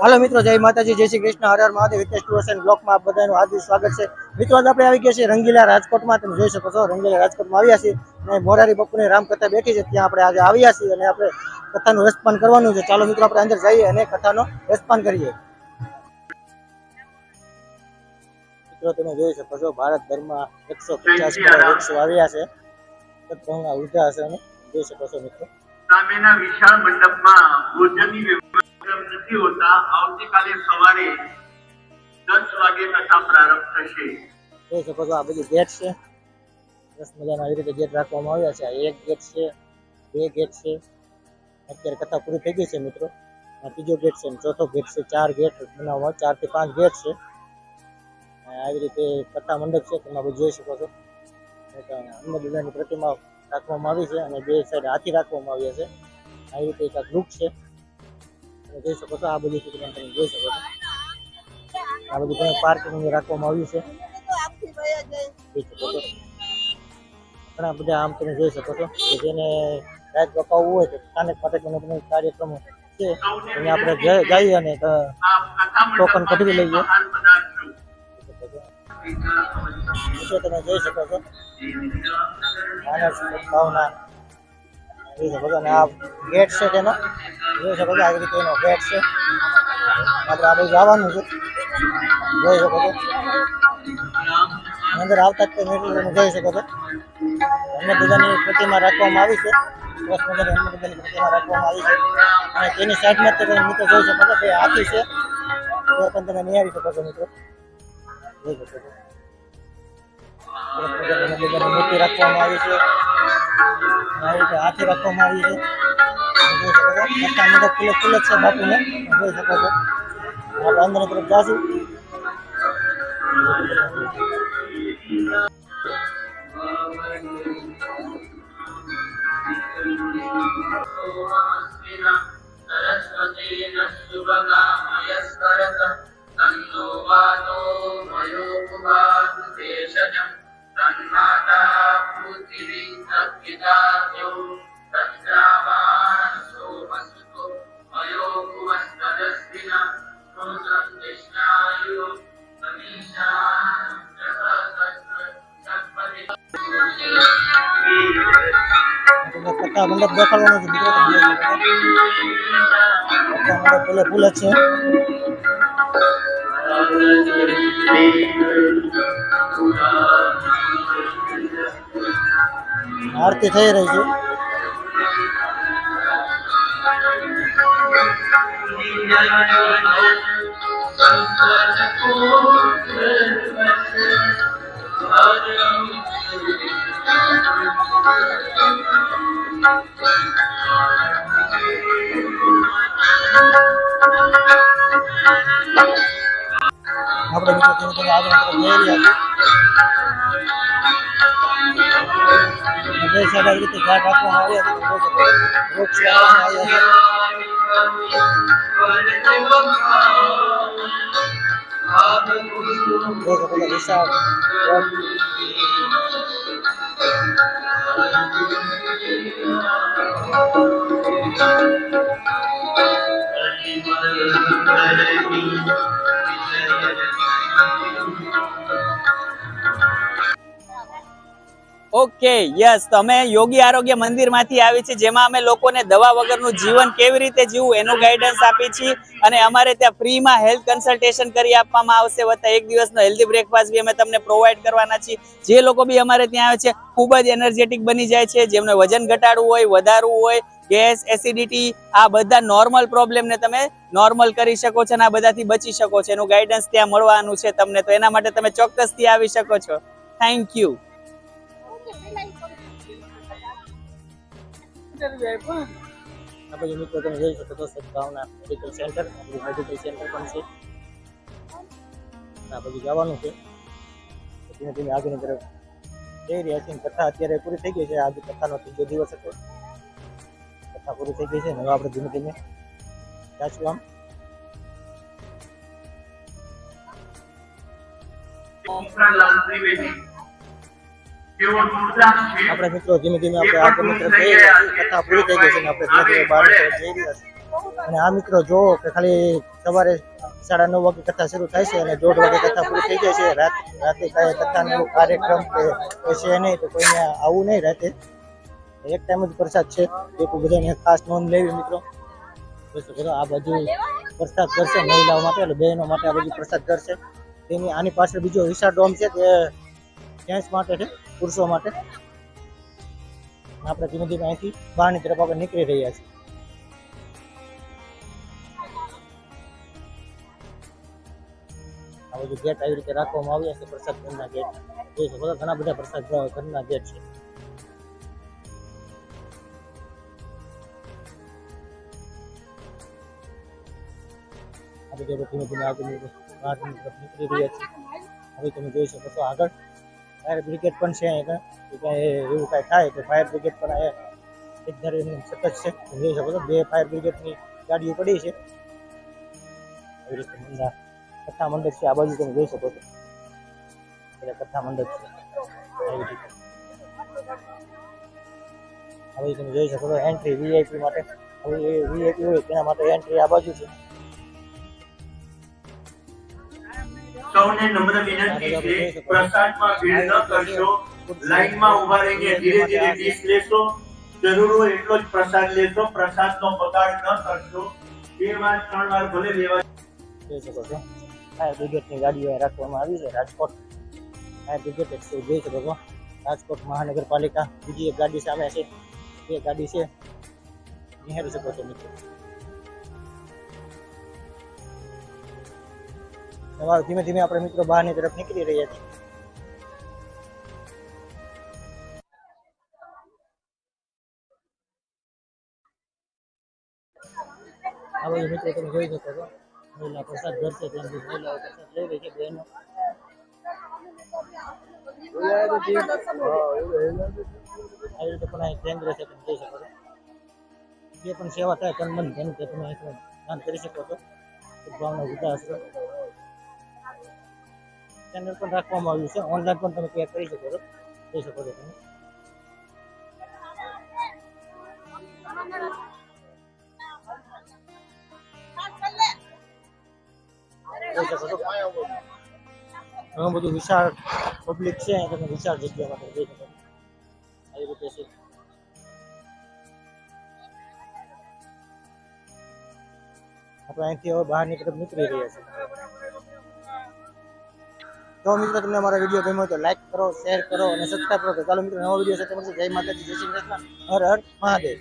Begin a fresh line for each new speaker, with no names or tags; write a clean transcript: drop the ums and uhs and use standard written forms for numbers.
હાલો મિત્રો, જય માતાજી, જય શ્રી કૃષ્ણ, હર હર મહાદેવ. હિતેશ ટુર્સ એન્ડ બ્લોગમાં આપ બધાનું હાર્દિક સ્વાગત છે. મિત્રો, આજે આપણે આવી ગયા છીએ રંગીલા રાજકોટમાં. તમે જોઈ શકો છો, રંગીલા રાજકોટમાં આવ્યા છીએ અને મોરારી બાપુની રામકથા બેઠી છે, ત્યાં આપણે આજે આવ્યા છીએ અને આપણે કથાનું રસપાન કરવાનું છે. ચાલો મિત્રો, આપણે અંદર જઈએ અને કથાનો રસપાન કરીએ. મિત્રો, તમે જોઈ શકો છો, ભારતભરમાં 150 કરોડ વૃક્ષો આવ્યા છે. સત્સંગના ઉધા હશે અને જોઈ શકો છો મિત્રો.
સામેના વિશાળ મંડપમાં ભોજનની વ્યવસ્થા નથી હોતા. આવતીકાલે સવારે 10 વાગે કથા પ્રારંભ થશે.
જોઈ શકો છો, આ બધી ગેટ છે. સરસ મજાના આવી રીતે ગેટ રાખવામાં આવ્યા છે. એક ગેટ છે, બે ગેટ છે. અત્યારે કથા પૂરી થઈ ગઈ છે મિત્રો. આ ત્રીજો ગેટ છે, ચોથો ગેટ છે. 4 ગેટ બનાવવામાં, 4 થી 5 ગેટ છે. આવી રીતે કથા મંડપ છે, તમે જોઈ શકો છો. હનુમાનની પ્રતિમા રાખવામાં આવી છે અને બે સાઈડ હાથી રાખવામાં આવ્યા છે. આવી રીતે એક વૃક્ષ છે, તમે જોઈ શકો છો. આ બધી તમે જોઈ શકો છો. આ બધું તમે પાર્કિંગ રાખવામાં આવ્યું છે. ઘણા બધા આમ તમે જોઈ શકો છો કે જેને રાત રોકાવવું હોય તો સ્થાનિક માટે કાર્યક્રમો છે, એને આપણે જઈએ અને ટોકન કઢવી લઈએ. તમે જોઈ શકો છો ભાવના જોઈ શકો છો. અને આ ગેટ છે તેનો જોઈ શકો છો. આવી રીતે એનો ગેટ છે. આપણે આ બધું જવાનું છે, જોઈ શકો છો. અંદર આવતા જ તમે જોઈ શકો છો, હનુમાનની પ્રતિમા રાખવામાં આવી છે. સરસ મજાની હનુમાનની પ્રતિમા રાખવામાં આવી છે અને તેની સાઈડમાં તમે મિત્રો જોઈ શકો છો કે હાથી છે, તે પણ તમે નિહાળી શકો છો મિત્રો. જોઈ શકો છો મૂર્તિ રાખવામાં આવી છે. આવી રીતે હાથી રાખવામાં આવી છે. મંડપ ખુલ્લે ખુલ્લે છે બાપુને, જોઈ શકો છો. આપણે અંદરની તરફ જાશું. કથા મંડપ દેખાડવાનો છે મિત્રો. કથા મંડપ ફૂલે ફૂલે છે. આરતી થઈ રહી છે. આપણે મિત્રો તમે આગળ જઈ રહ્યા છીએ. બે સાઈડ આવી રીતે ઘાટ રાખવામાં આવ્યા છે. વૃક્ષ આવ્યા છે. વિશાળ
ઓકે યસ, તો અમે યોગી આરોગ્ય મંદિરમાંથી આવી છે, જેમાં અમે લોકોને દવા વગરનું જીવન કેવી રીતે જીવવું એનું ગાઈડન્સ આપી છીએ. અને અમારે ત્યાં ફ્રીમાં હેલ્થ કન્સલ્ટેશન કરી આપવામાં આવશે, વત્તા 1 દિવસનો હેલ્ધી બ્રેકફાસ્ટ બી અમે તમને પ્રોવાઈડ કરવાના છીએ. જે લોકો બી અમારે ત્યાં આવે છે ખૂબ જ એનર્જેટિક બની જાય છે. જેમને વજન ઘટાડવું હોય, વધારવું હોય, ગેસ, એસિડિટી, આ બધા નોર્મલ પ્રોબ્લેમને તમે નોર્મલ કરી શકો છો અને આ બધાથી બચી શકો છો. એનું ગાઈડન્સ ત્યાં મળવાનું છે તમને, તો એના માટે તમે ચોક્કસથી આવી શકો છો. Thank you.
આપણે મિત્રો તમે જોઈ શકો છો સદભાવના મેડિકલ સેન્ટર. મેડિકલ સેન્ટર પણ છે. આ બધું જવાનું છે. ધીમે ધીમે આગળની તરફ જઈ રહ્યા છીએ. કથા અત્યારે પૂરી થઈ ગઈ છે. આજે કથાનો 3જો દિવસ હતો. કથા પૂરી થઈ ગઈ છે. હવે આપણે ધીમે ધીમે જાશું આમ. આપણે મિત્રો ધીમે ધીમે આપણે આગળ મિત્રો જઈ રહ્યા છીએ. કથા પૂરી થઈ ગઈ છે ને આપણે ધીમે ધીમે બહાર જઈ રહ્યા છીએ. અને આ મિત્રો જો કે ખાલી સવારે 9:30 વાગે કથા શરૂ થાય છે અને 1:30 વાગે કથા પૂરી થઈ જાય છે. રાતે કાંઈ કથાનો એવો કાર્યક્રમ કે છે નહીં, તો કોઈને આવું નહીં. રાતે એક ટાઈમ જ પ્રસાદ છે, એ બધાને ખાસ નોંધ લેવી મિત્રો. આ બાજુ પ્રસાદ કરશે મહિલાઓ માટે, એટલે બહેનો માટે આ બાજુ પ્રસાદ કરશે. તેની આની પાછળ બીજો વિશાળ ડોમ છે, તે જેન્ટ્સ માટે છે, પુરુષો માટે. આપણે ધીમે ધીમે અહીંથી બહારની તરફ આપણે નીકળી રહ્યા છીએ. આ બધું ગેટ આવી રીતે રાખવામાં આવ્યા છે, પ્રસાદ ઘરના ગેટ. જોઈ શકો છો ઘણા બધા પ્રસાદ ઘરના ગેટ છે. આ બધું ધીમે ધીમે આગળ બહારની તરફ નીકળી રહ્યા છે. હવે તમે જોઈ શકો છો આગળ ફાયર બ્રિગેડ પણ છે. અહીંયા કે કાંઈ એવું કાંઈ થાય તો ફાયર બ્રિગેડ પણ અહીંયા એક ધારે સતત છે. તમે જોઈ શકો છો 2 ફાયર બ્રિગેડની ગાડીઓ પડી છે. આવી રીતે મંદા કથા મંડપ છે. આ બાજુ તમે જોઈ શકો છો કથા મંડપ છે. આવી રીતે હવે તમે જોઈ શકો છો એન્ટ્રી વીઆઈપી માટે. હવે એ વીઆઈપી હોય તેના માટે એન્ટ્રી આ બાજુ છે.
સૌને નમ્ર વિનંતી છે, પ્રસાદમાં ભીડ ન કરશો, લાઈનમાં ઉભા રહીને ધીરે ધીરે ડીશ લેશો. જરૂર હોય એટલો જ પ્રસાદ લેશો, પ્રસાદનો બગાડ ન કરશો. 2 વાર 3 વાર ભલે લેવા.
જોઈ શકો છો ફાયર બ્રિગેડની ગાડીઓ અહીં રાખવામાં આવી છે. રાજકોટ ફાયર બ્રિગેડ જોઈ શકો છો. રાજકોટ મહાનગરપાલિકા બીજી એક ગાડી સામે છે, એ ગાડી છે, નિહાળી શકો છો મિત્રો. ધીમે ધીમે આપણે મિત્રો બહારની તરફ નીકળી રહ્યા છીએ. આ બધું મિત્રો તમે જોઈ શકો છો મહિલા પ્રસાદ ઘર છે, ત્યાં બધી મહિલાઓ પ્રસાદ લઈ રહી છે. બહેનો આવી રીતે પણ અહીં કેન્દ્ર છે, તમે જોઈ શકો છો. જે પણ સેવા થાય તન મન ધન તે તમે અહીં દાન કરી શકો છો. ભાવના વૃદ્ધાશ્રમ ચેનલ પણ રાખવામાં આવ્યું છે. ઓનલાઈન પણ તમે પે કરી શકો છો, જોઈ શકો છો તમે. જોઈ શકો છો ઘણું બધું વિશાળ પબ્લિક છે. તમે વિશાળ જગ્યામાં તમે જોઈ શકો છો. આવી રીતે છે. આપણે અહીંથી હવે બહારની તરફ નીકળી રહ્યા છીએ. તો મિત્રો તમને અમારો વિડીયો ગમ્યો તો લાઈક કરો, શેર કરો અને સબસ્ક્રાઈબ કરો. ચાલો મિત્રો નવો વિડીયો સાથે મળશે. જય માતાજી, જય શ્રી કૃષ્ણ, હર હર મહાદેવ.